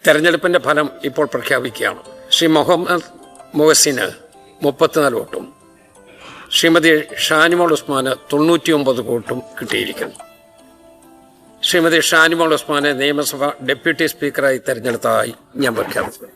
തെരഞ്ഞെടുപ്പിൻ്റെ ഫലം ഇപ്പോൾ പ്രഖ്യാപിക്കുകയാണ്. ശ്രീ മുഹമ്മദ് മുഹസിന് 34 വോട്ടും ശ്രീമതി ഷാനിമോൾ ഉസ്മാന് 99 വോട്ടും കിട്ടിയിരിക്കുന്നു. ശ്രീമതി ഷാനിമോൾ ഉസ്മാനെ നിയമസഭ ഡെപ്യൂട്ടി സ്പീക്കറായി തെരഞ്ഞെടുത്തതായി ഞാൻ പ്രഖ്യാപിക്കുന്നു.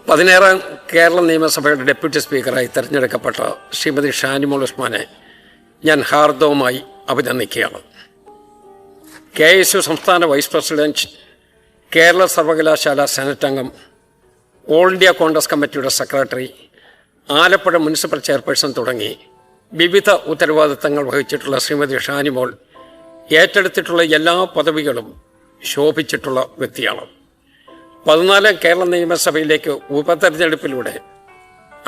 പതിനേഴാം കേരള നിയമസഭയുടെ ഡെപ്യൂട്ടി സ്പീക്കറായി തെരഞ്ഞെടുക്കപ്പെട്ട ശ്രീമതി ഷാനിമോൾ ഉസ്മാനെ ഞാൻ ഹാർദവുമായി അഭിനന്ദിക്കുകയാണ്. KSU സംസ്ഥാന വൈസ് പ്രസിഡന്റ്, കേരള സർവകലാശാല സെനറ്റ് അംഗം, ഓൾ ഇന്ത്യ കോൺഗ്രസ് കമ്മിറ്റിയുടെ സെക്രട്ടറി, ആലപ്പുഴ മുനിസിപ്പൽ ചെയർപേഴ്സൺ തുടങ്ങി വിവിധ ഉത്തരവാദിത്തങ്ങൾ വഹിച്ചിട്ടുള്ള ശ്രീമതി ഷാനിമോൾ ഏറ്റെടുത്തിട്ടുള്ള എല്ലാ പദവികളും ശോഭിച്ചിട്ടുള്ള വ്യക്തിയാണ്. 14ാം കേരള നിയമസഭയിലേക്ക് ഉപതെരഞ്ഞെടുപ്പിലൂടെ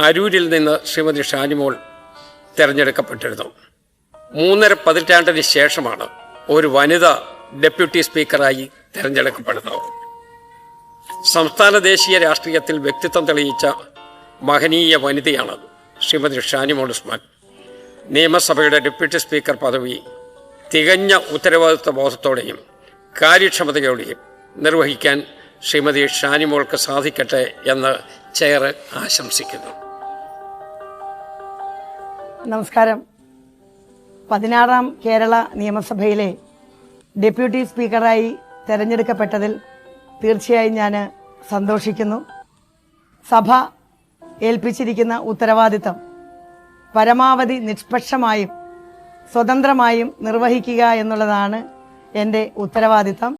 അരൂരിൽ നിന്ന് ശ്രീമതി ഷാനിമോൾ തിരഞ്ഞെടുക്കപ്പെട്ടിരുന്നു. 3.5 പതിറ്റാണ്ടിന് ശേഷമാണ് ഒരു വനിത ഡെപ്യൂട്ടി സ്പീക്കറായി തിരഞ്ഞെടുക്കപ്പെടുന്നത്. സംസ്ഥാന ദേശീയ രാഷ്ട്രീയത്തിൽ വ്യക്തിത്വം തെളിയിച്ച മഹനീയ വനിതയാണ് ശ്രീമതി ഷാനിമോൾ ഉസ്മാൻ. നിയമസഭയുടെ ഡെപ്യൂട്ടി സ്പീക്കർ പദവി തികഞ്ഞ ഉത്തരവാദിത്വ ബോധത്തോടെയും കാര്യക്ഷമതയോടെയും നിർവഹിക്കാൻ ശ്രീമതി ഷാനിമോൾക്ക് സാധിക്കട്ടെ എന്ന് ചെയർ ആശംസിക്കുന്നു. നമസ്കാരം. 16ാം കേരള നിയമസഭയിലെ ഡെപ്യൂട്ടി സ്പീക്കറായി തിരഞ്ഞെടുക്കപ്പെട്ടതിൽ തീർച്ചയായും ഞാൻ സന്തോഷിക്കുന്നു. സഭ ഏൽപ്പിച്ചിരിക്കുന്ന ഉത്തരവാദിത്തം പരമാവധി നിഷ്പക്ഷമായും സ്വതന്ത്രമായും നിർവഹിക്കുക എന്നുള്ളതാണ് എൻ്റെ ഉത്തരവാദിത്തം.